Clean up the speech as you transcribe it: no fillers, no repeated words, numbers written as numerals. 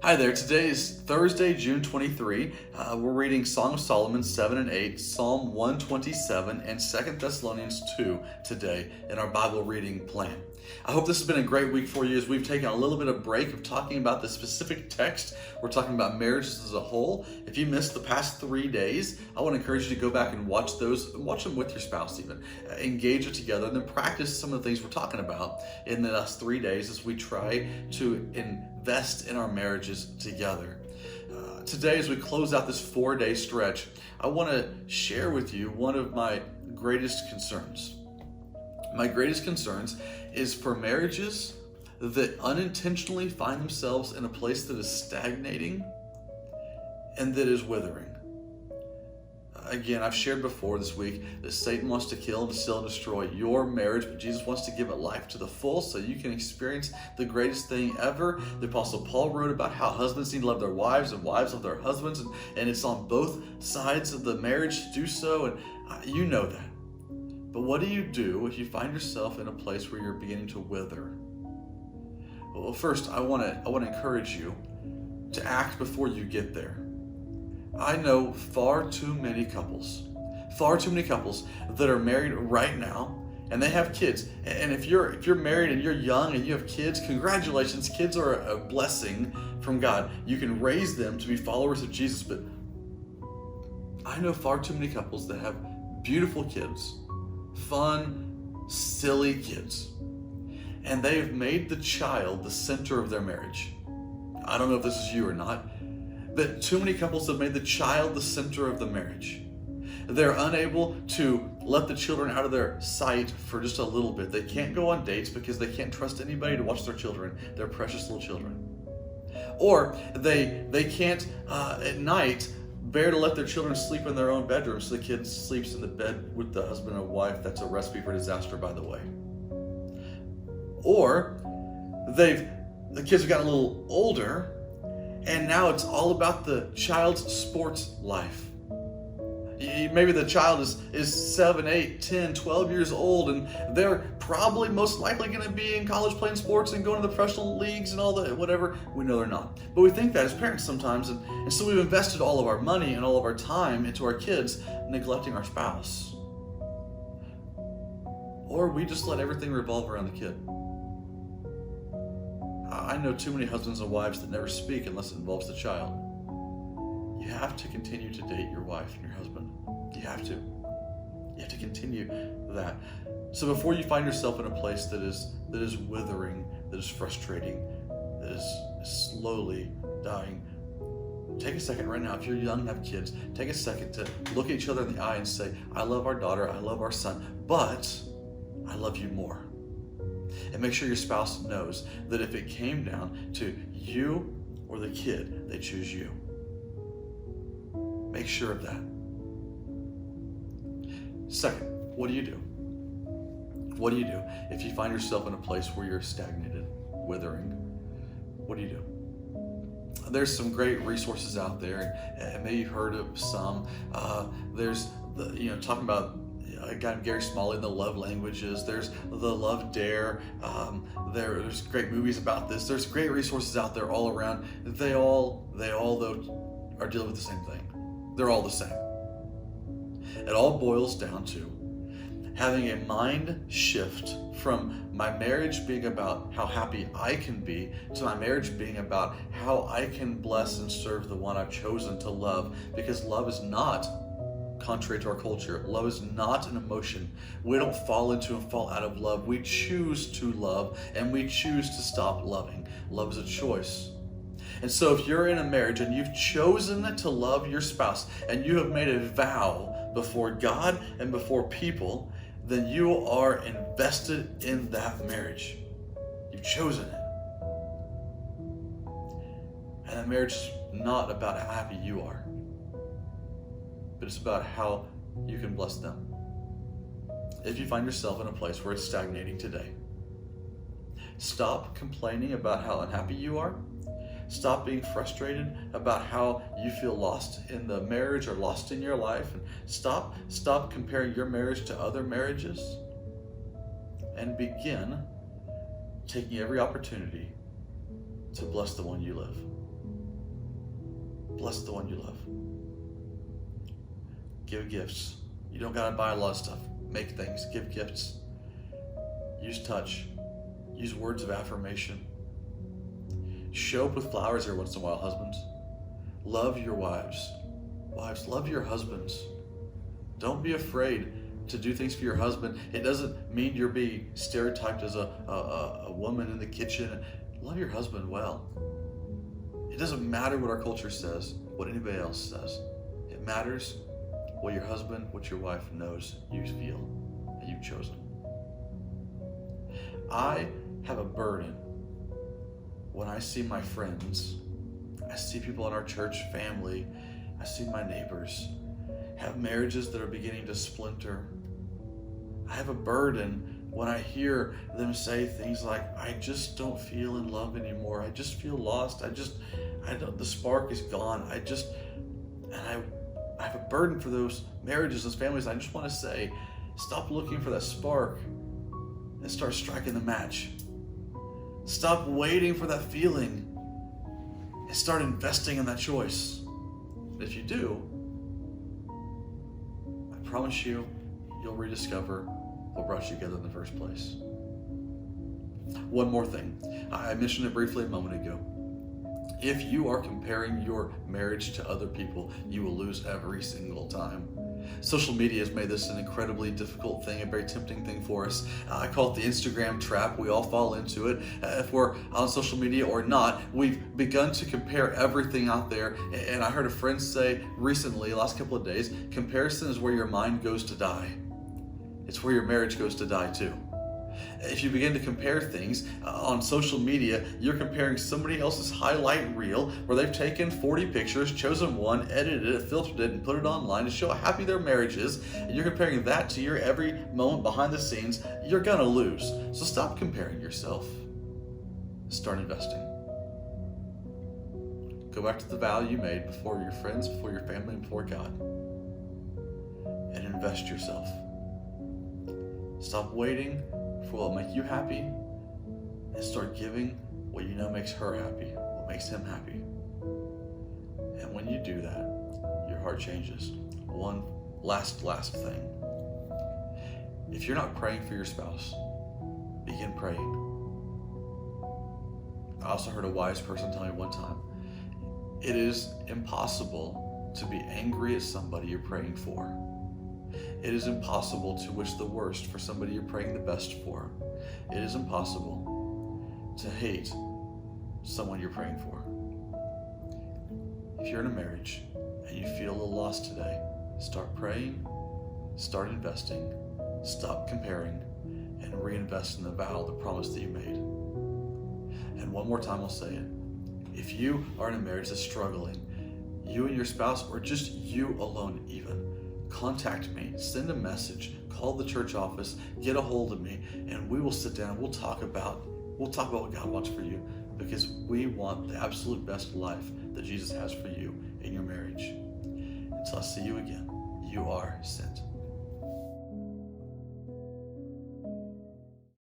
Hi there. Today is Thursday, June 23. We're reading Song of Solomon 7 and 8, Psalm 127, and 2 Thessalonians 2 today in our Bible reading plan. I hope this has been a great week for you as we've taken a little bit of break of talking about the specific text. We're talking about marriages as a whole. If you missed the past 3 days, I want to encourage you to go back and watch those, watch them with your spouse even. Engage it together and then practice some of the things we're talking about in the last 3 days as we try to invest in our marriages together. Today, as we close out this 4-day stretch, I want to share with you one of my greatest concerns. My greatest concerns is for marriages that unintentionally find themselves in a place that is stagnating and that is withering. Again, I've shared before this week that Satan wants to kill, steal, and destroy your marriage, but Jesus wants to give it life to the full so you can experience the greatest thing ever. The Apostle Paul wrote about how husbands need to love their wives and wives love their husbands, and it's on both sides of the marriage to do so, and you know that. But what do you do if you find yourself in a place where you're beginning to wither? Well, first, I want to encourage you to act before you get there. I know far too many couples that are married right now and they have kids. And if you're married and you're young and you have kids, congratulations. Kids are a blessing from God. You can raise them to be followers of Jesus. But I know far too many couples that have beautiful kids, fun, silly kids, and they have made the child the center of their marriage. I don't know if this is you or not, but too many couples have made the child the center of the marriage. They're unable to let the children out of their sight for just a little bit. They can't go on dates because they can't trust anybody to watch their children, their precious little children. Or they can't at night bear to let their children sleep in their own bedroom, so the kid sleeps in the bed with the husband and wife. That's a recipe for disaster, by the way. Or the kids have gotten a little older, and now it's all about the child's sports life. Maybe the child is 7, 8, 10, 12 years old, and they're probably most likely going to be in college playing sports and going to the professional leagues and all that, whatever. We know they're not. But we think that as parents sometimes, and so we've invested all of our money and all of our time into our kids, neglecting our spouse. Or we just let everything revolve around the kid. I know too many husbands and wives that never speak unless it involves the child. You have to continue to date your wife and your husband. You have to. You have to continue that. So before you find yourself in a place that is withering, that is frustrating, that is slowly dying, take a second right now. If you're young and have kids, take a second to look at each other in the eye and say, I love our daughter, I love our son, but I love you more. And make sure your spouse knows that if it came down to you or the kid, they choose you. Make sure of that. Second, what do you do? What do you do if you find yourself in a place where you're stagnated, withering? What do you do? There's some great resources out there, and maybe you've heard of some. There's talking about a guy named Gary Smalley, The Love Languages. There's The Love Dare. There's great movies about this. There's great resources out there all around. They all though are dealing with the same thing. They're all the same. It all boils down to having a mind shift from my marriage being about how happy I can be to my marriage being about how I can bless and serve the one I've chosen to love, because love is not, contrary to our culture, love is not an emotion. We don't fall into and fall out of love. We choose to love, and we choose to stop loving. Love is a choice. And so if you're in a marriage and you've chosen to love your spouse and you have made a vow before God and before people, then you are invested in that marriage. You've chosen it. And that marriage is not about how happy you are, but it's about how you can bless them. If you find yourself in a place where it's stagnating today, stop complaining about how unhappy you are. Stop being frustrated about how you feel lost in the marriage or lost in your life. And stop comparing your marriage to other marriages. And begin taking every opportunity to bless the one you love. Bless the one you love. Give gifts. You don't got to buy a lot of stuff. Make things. Give gifts. Use touch. Use words of affirmation. Show up with flowers every once in a while, husbands. Love your wives. Wives, love your husbands. Don't be afraid to do things for your husband. It doesn't mean you're being stereotyped as a woman in the kitchen. Love your husband well. It doesn't matter what our culture says, what anybody else says. It matters what your husband, what your wife knows you feel and you've chosen. I have a burden when I see my friends, I see people in our church family, I see my neighbors have marriages that are beginning to splinter. I have a burden when I hear them say things like, I just don't feel in love anymore. I just feel lost. The spark is gone. I have a burden for those marriages, those families. I just want to say, stop looking for that spark and start striking the match. Stop waiting for that feeling and start investing in that choice. If you do, I promise you, you'll rediscover what brought you together in the first place. One more thing. I mentioned it briefly a moment ago. If you are comparing your marriage to other people, you will lose every single time. Social media has made this an incredibly difficult thing, a very tempting thing for us. I call it the Instagram trap. We all fall into it. If we're on social media or not, we've begun to compare everything out there. And I heard a friend say recently, last couple of days, comparison is where your mind goes to die. It's where your marriage goes to die too. If you begin to compare things on social media, you're comparing somebody else's highlight reel where they've taken 40 pictures, chosen one, edited it, filtered it, and put it online to show how happy their marriage is, and you're comparing that to your every moment behind the scenes, you're gonna lose. So stop comparing yourself. Start investing. Go back to the vow you made before your friends, before your family, and before God, and invest yourself. Stop waiting for what will make you happy and start giving what you know makes her happy, what makes him happy. And when you do that, your heart changes. One last thing. If you're not praying for your spouse, begin praying. I also heard a wise person tell me one time, it is impossible to be angry at somebody you're praying for. It is impossible to wish the worst for somebody you're praying the best for. It is impossible to hate someone you're praying for. If you're in a marriage and you feel a little lost today, start praying, start investing, stop comparing, and reinvest in the vow, the promise that you made. And one more time I'll say it. If you are in a marriage that's struggling, you and your spouse, or just you alone even, contact me, send a message, call the church office, get a hold of me, and we will sit down, we'll talk about what God wants for you, because we want the absolute best life that Jesus has for you in your marriage. Until I see you again, you are sent.